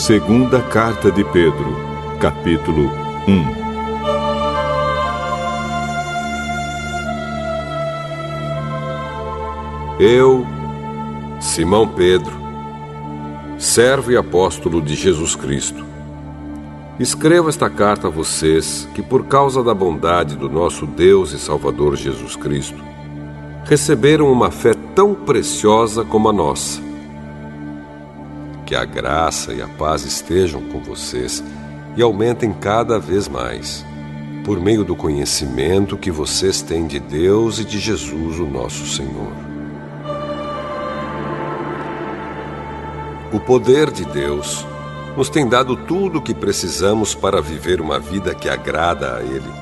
Segunda Carta de Pedro, capítulo 1. Eu, Simão Pedro, servo e apóstolo de Jesus Cristo, escrevo esta carta a vocês que, por causa da bondade do nosso Deus e Salvador Jesus Cristo, receberam uma fé tão preciosa como a nossa. Que a graça e a paz estejam com vocês e aumentem cada vez mais, por meio do conhecimento que vocês têm de Deus e de Jesus, o nosso Senhor. O poder de Deus nos tem dado tudo o que precisamos para viver uma vida que agrada a Ele,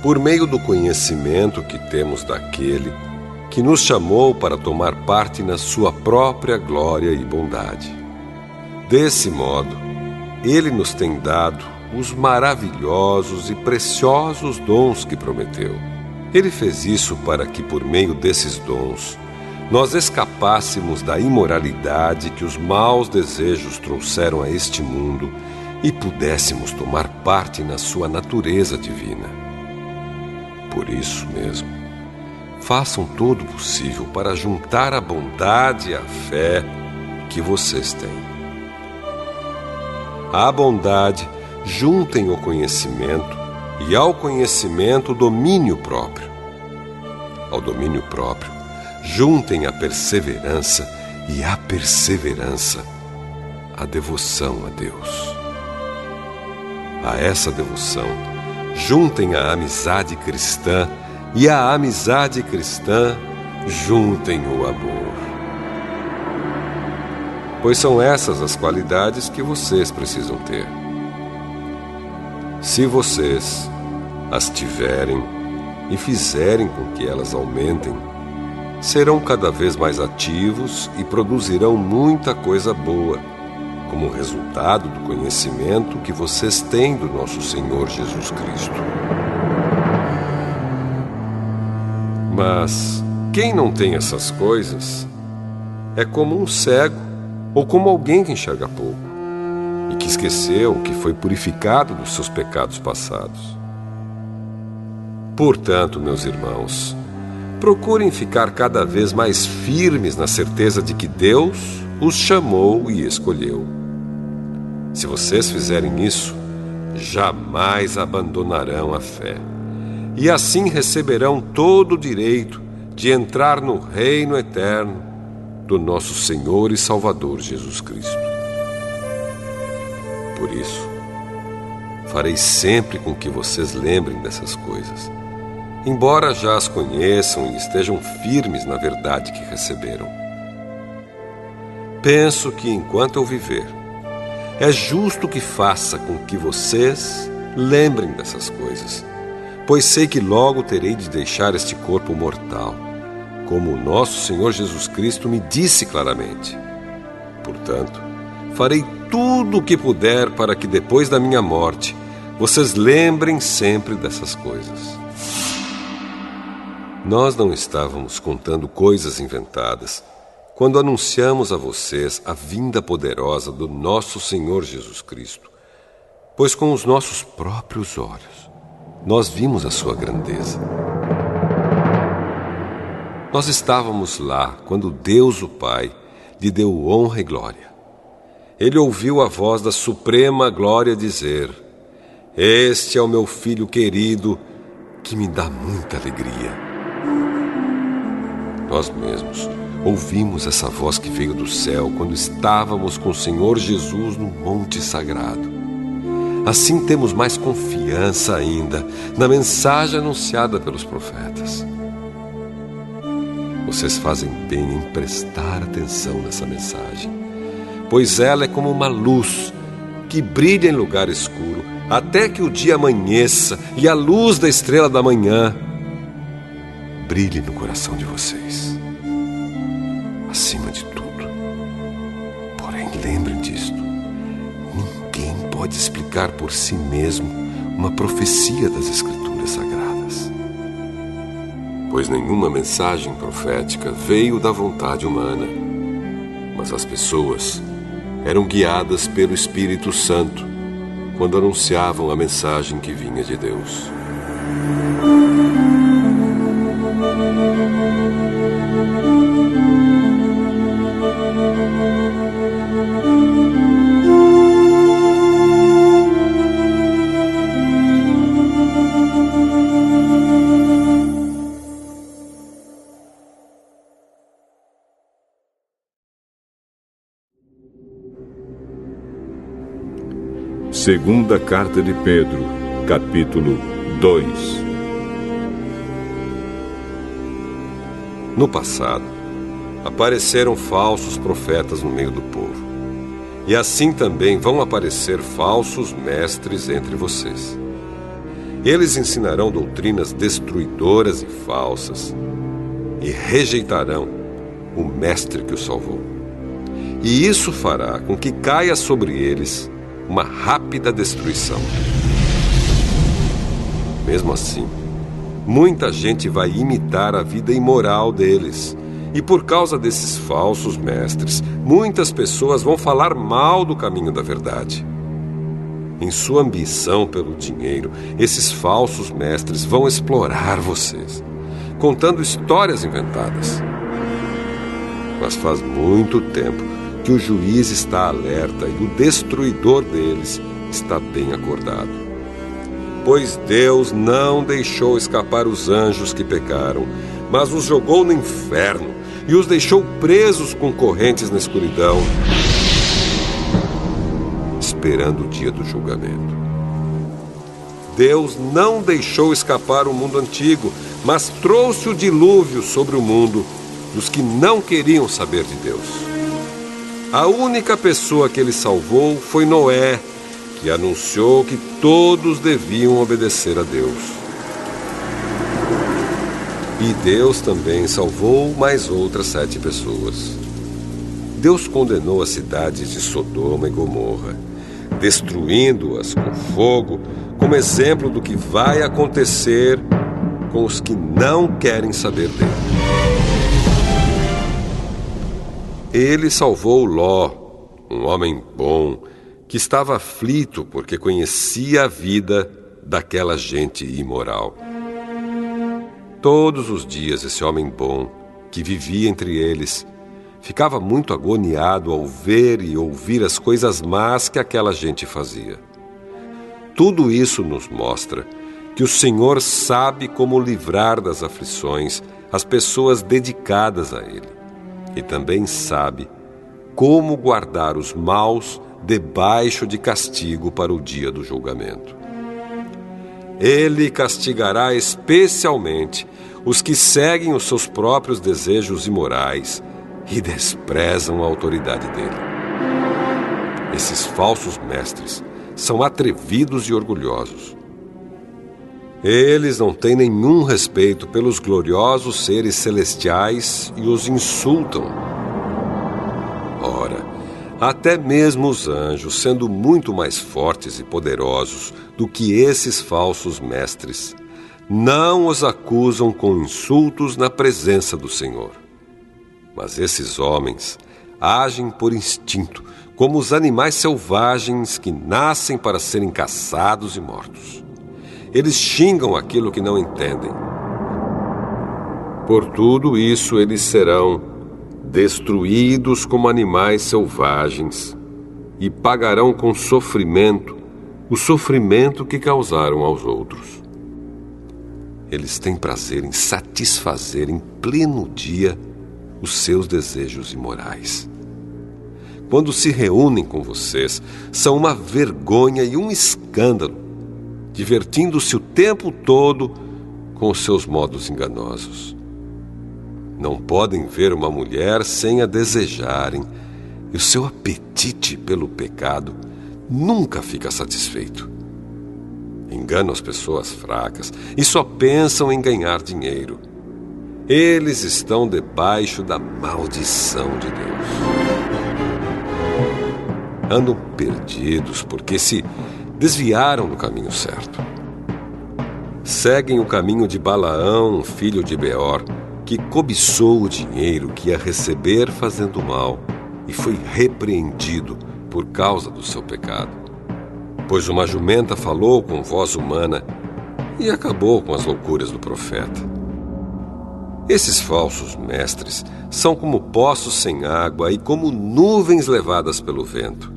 por meio do conhecimento que temos daquele que nos chamou para tomar parte na sua própria glória e bondade. Desse modo, Ele nos tem dado os maravilhosos e preciosos dons que prometeu. Ele fez isso para que, por meio desses dons, nós escapássemos da imoralidade que os maus desejos trouxeram a este mundo e pudéssemos tomar parte na sua natureza divina. Por isso mesmo, façam todo o possível para juntar a bondade e a fé que vocês têm. À bondade, juntem o conhecimento, e ao conhecimento, o domínio próprio. Ao domínio próprio, juntem a perseverança, e à perseverança, a devoção a Deus. A essa devoção, juntem a amizade cristã, e à amizade cristã, juntem o amor. Pois são essas as qualidades que vocês precisam ter. Se vocês as tiverem e fizerem com que elas aumentem, serão cada vez mais ativos e produzirão muita coisa boa, como resultado do conhecimento que vocês têm do nosso Senhor Jesus Cristo. Mas quem não tem essas coisas é como um cego ou como alguém que enxerga pouco e que esqueceu que foi purificado dos seus pecados passados. Portanto, meus irmãos, procurem ficar cada vez mais firmes na certeza de que Deus os chamou e escolheu. Se vocês fizerem isso, jamais abandonarão a fé, e assim receberão todo o direito de entrar no reino eterno do nosso Senhor e Salvador Jesus Cristo. Por isso, farei sempre com que vocês lembrem dessas coisas, embora já as conheçam e estejam firmes na verdade que receberam. Penso que, enquanto eu viver, é justo que faça com que vocês lembrem dessas coisas, pois sei que logo terei de deixar este corpo mortal, como o nosso Senhor Jesus Cristo me disse claramente. Portanto, farei tudo o que puder para que depois da minha morte, vocês lembrem sempre dessas coisas. Nós não estávamos contando coisas inventadas quando anunciamos a vocês a vinda poderosa do nosso Senhor Jesus Cristo, pois com os nossos próprios olhos nós vimos a sua grandeza. Nós estávamos lá quando Deus, o Pai, lhe deu honra e glória. Ele ouviu a voz da suprema glória dizer: "Este é o meu filho querido, que me dá muita alegria." Nós mesmos ouvimos essa voz que veio do céu quando estávamos com o Senhor Jesus no Monte Sagrado. Assim temos mais confiança ainda na mensagem anunciada pelos profetas. Vocês fazem bem em prestar atenção nessa mensagem, pois ela é como uma luz que brilha em lugar escuro, até que o dia amanheça e a luz da estrela da manhã brilhe no coração de vocês. Acima de tudo, porém, lembrem disto: ninguém pode explicar por si mesmo uma profecia das Escrituras Sagradas, pois nenhuma mensagem profética veio da vontade humana, mas as pessoas eram guiadas pelo Espírito Santo quando anunciavam a mensagem que vinha de Deus. Segunda Carta de Pedro, capítulo 2. No passado, apareceram falsos profetas no meio do povo. E assim também vão aparecer falsos mestres entre vocês. Eles ensinarão doutrinas destruidoras e falsas e rejeitarão o mestre que os salvou. E isso fará com que caia sobre eles uma rápida destruição. Mesmo assim, muita gente vai imitar a vida imoral deles. E por causa desses falsos mestres, muitas pessoas vão falar mal do caminho da verdade. Em sua ambição pelo dinheiro, esses falsos mestres vão explorar vocês, contando histórias inventadas. Mas faz muito tempo que o juiz está alerta e o destruidor deles está bem acordado. Pois Deus não deixou escapar os anjos que pecaram, mas os jogou no inferno e os deixou presos com correntes na escuridão, esperando o dia do julgamento. Deus não deixou escapar o mundo antigo, mas trouxe o dilúvio sobre o mundo dos que não queriam saber de Deus. A única pessoa que ele salvou foi Noé, que anunciou que todos deviam obedecer a Deus. E Deus também salvou mais outras 7 pessoas. Deus condenou as cidades de Sodoma e Gomorra, destruindo-as com fogo, como exemplo do que vai acontecer com os que não querem saber dele. Ele salvou Ló, um homem bom, que estava aflito porque conhecia a vida daquela gente imoral. Todos os dias esse homem bom, que vivia entre eles, ficava muito agoniado ao ver e ouvir as coisas más que aquela gente fazia. Tudo isso nos mostra que o Senhor sabe como livrar das aflições as pessoas dedicadas a Ele. E também sabe como guardar os maus debaixo de castigo para o dia do julgamento. Ele castigará especialmente os que seguem os seus próprios desejos imorais e desprezam a autoridade dele. Esses falsos mestres são atrevidos e orgulhosos. Eles não têm nenhum respeito pelos gloriosos seres celestiais e os insultam. Ora, até mesmo os anjos, sendo muito mais fortes e poderosos do que esses falsos mestres, não os acusam com insultos na presença do Senhor. Mas esses homens agem por instinto, como os animais selvagens que nascem para serem caçados e mortos. Eles xingam aquilo que não entendem. Por tudo isso, eles serão destruídos como animais selvagens e pagarão com sofrimento o sofrimento que causaram aos outros. Eles têm prazer em satisfazer em pleno dia os seus desejos imorais. Quando se reúnem com vocês, são uma vergonha e um escândalo, divertindo-se o tempo todo com os seus modos enganosos. Não podem ver uma mulher sem a desejarem, e o seu apetite pelo pecado nunca fica satisfeito. Enganam as pessoas fracas e só pensam em ganhar dinheiro. Eles estão debaixo da maldição de Deus. Andam perdidos porque se desviaram do caminho certo. Seguem o caminho de Balaão, filho de Beor, que cobiçou o dinheiro que ia receber fazendo mal e foi repreendido por causa do seu pecado. Pois uma jumenta falou com voz humana e acabou com as loucuras do profeta. Esses falsos mestres são como poços sem água e como nuvens levadas pelo vento.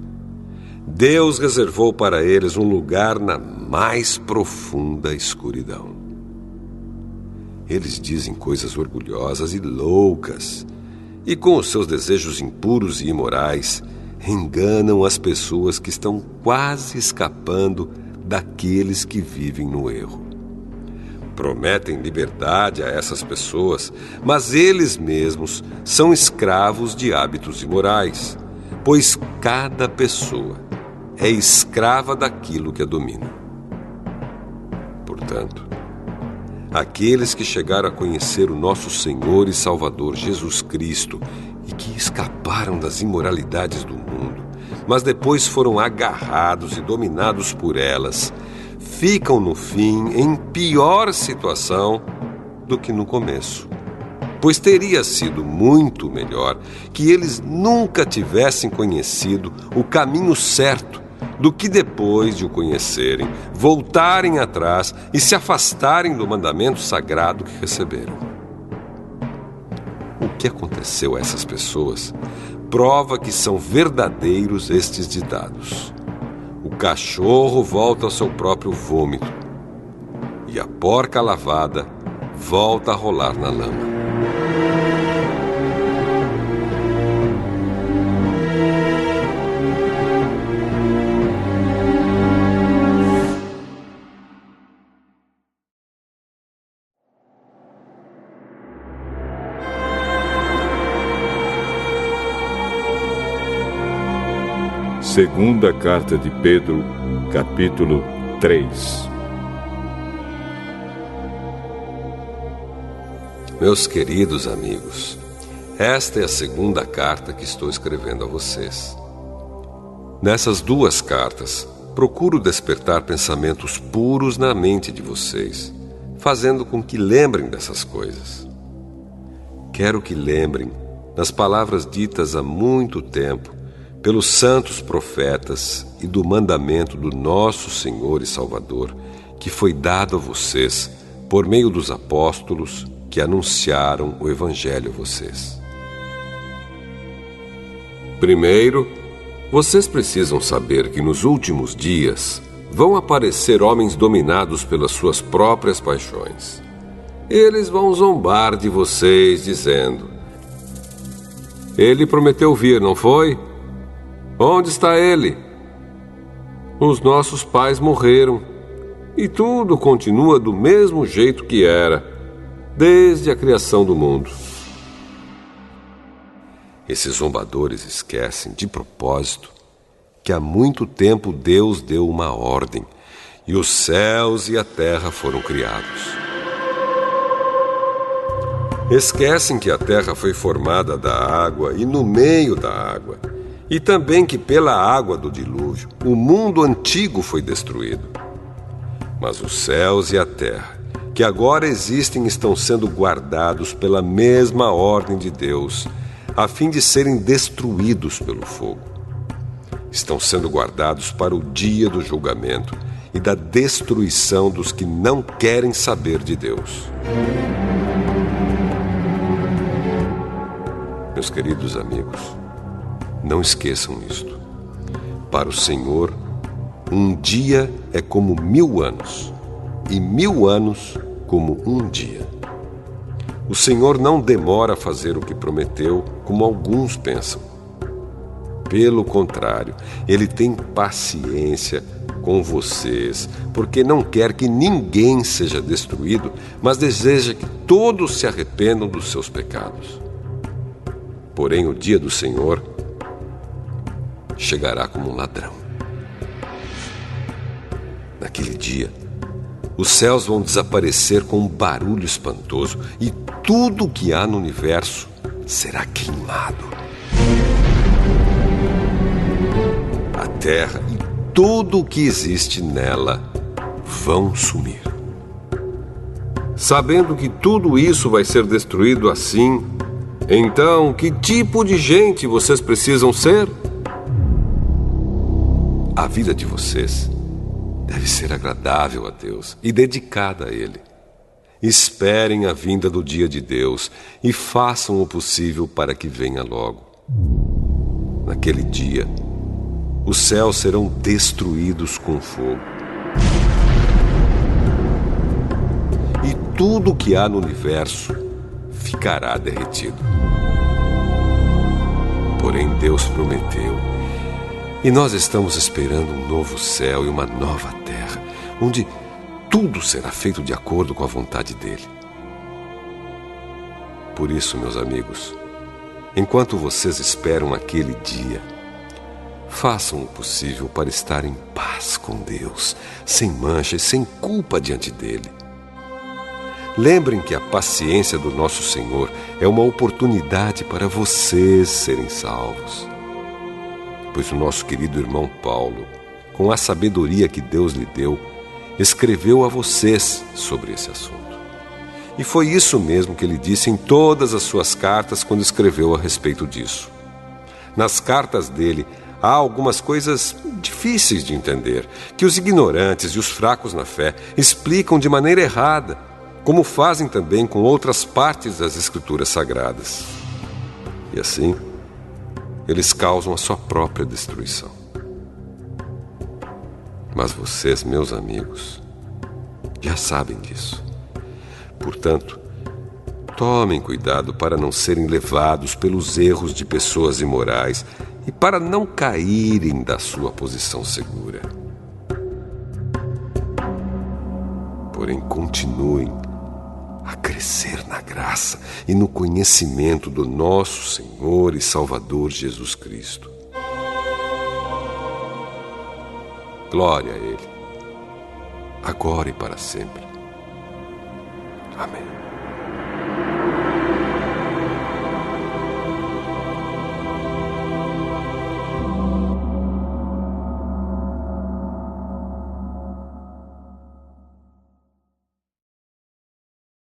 Deus reservou para eles um lugar na mais profunda escuridão. Eles dizem coisas orgulhosas e loucas, e com os seus desejos impuros e imorais, enganam as pessoas que estão quase escapando daqueles que vivem no erro. Prometem liberdade a essas pessoas, mas eles mesmos são escravos de hábitos imorais, pois cada pessoa é escrava daquilo que a domina. Portanto, aqueles que chegaram a conhecer o nosso Senhor e Salvador Jesus Cristo e que escaparam das imoralidades do mundo, mas depois foram agarrados e dominados por elas, ficam no fim em pior situação do que no começo. Pois teria sido muito melhor que eles nunca tivessem conhecido o caminho certo do que depois de o conhecerem, voltarem atrás e se afastarem do mandamento sagrado que receberam. O que aconteceu a essas pessoas prova que são verdadeiros estes ditados. O cachorro volta ao seu próprio vômito e a porca lavada volta a rolar na lama. Segunda Carta de Pedro, capítulo 3. Meus queridos amigos, esta é a segunda carta que estou escrevendo a vocês. Nessas duas cartas, procuro despertar pensamentos puros na mente de vocês, fazendo com que lembrem dessas coisas. Quero que lembrem das palavras ditas há muito tempo pelos santos profetas e do mandamento do nosso Senhor e Salvador, que foi dado a vocês por meio dos apóstolos que anunciaram o Evangelho a vocês. Primeiro, vocês precisam saber que nos últimos dias vão aparecer homens dominados pelas suas próprias paixões. Eles vão zombar de vocês, dizendo: "Ele prometeu vir, não foi? Onde está ele? Os nossos pais morreram e tudo continua do mesmo jeito que era, desde a criação do mundo." Esses zombadores esquecem, de propósito, que há muito tempo Deus deu uma ordem e os céus e a terra foram criados. Esquecem que a terra foi formada da água e no meio da água, e também que pela água do dilúvio o mundo antigo foi destruído. Mas os céus e a terra, que agora existem, estão sendo guardados pela mesma ordem de Deus, a fim de serem destruídos pelo fogo. Estão sendo guardados para o dia do julgamento e da destruição dos que não querem saber de Deus. Meus queridos amigos, não esqueçam isto. Para o Senhor, um dia é como 1000 anos, e 1000 anos como um dia. O Senhor não demora a fazer o que prometeu, como alguns pensam. Pelo contrário, Ele tem paciência com vocês, porque não quer que ninguém seja destruído, mas deseja que todos se arrependam dos seus pecados. Porém, o dia do Senhor chegará como um ladrão. Naquele dia, os céus vão desaparecer com um barulho espantoso e tudo o que há no universo será queimado. A terra e tudo o que existe nela vão sumir. Sabendo que tudo isso vai ser destruído assim, Então, que tipo de gente vocês precisam ser? A vida de vocês deve ser agradável a Deus e dedicada a Ele. Esperem a vinda do dia de Deus e façam o possível para que venha logo. Naquele dia, os céus serão destruídos com fogo. E tudo o que há no universo ficará derretido. Porém, Deus prometeu, e nós estamos esperando um novo céu e uma nova terra, onde tudo será feito de acordo com a vontade dele. Por isso, meus amigos, enquanto vocês esperam aquele dia, façam o possível para estar em paz com Deus, sem mancha e sem culpa diante dele. Lembrem que a paciência do nosso Senhor é uma oportunidade para vocês serem salvos. Pois o nosso querido irmão Paulo, com a sabedoria que Deus lhe deu, escreveu a vocês sobre esse assunto. E foi isso mesmo que ele disse em todas as suas cartas quando escreveu a respeito disso. Nas cartas dele, há algumas coisas difíceis de entender, que os ignorantes e os fracos na fé explicam de maneira errada, como fazem também com outras partes das Escrituras Sagradas. E assim, eles causam a sua própria destruição. Mas vocês, meus amigos, já sabem disso. Portanto, tomem cuidado para não serem levados pelos erros de pessoas imorais e para não caírem da sua posição segura. Porém, continuem a crescer na graça e no conhecimento do nosso Senhor e Salvador Jesus Cristo. Glória a Ele, agora e para sempre. Amém.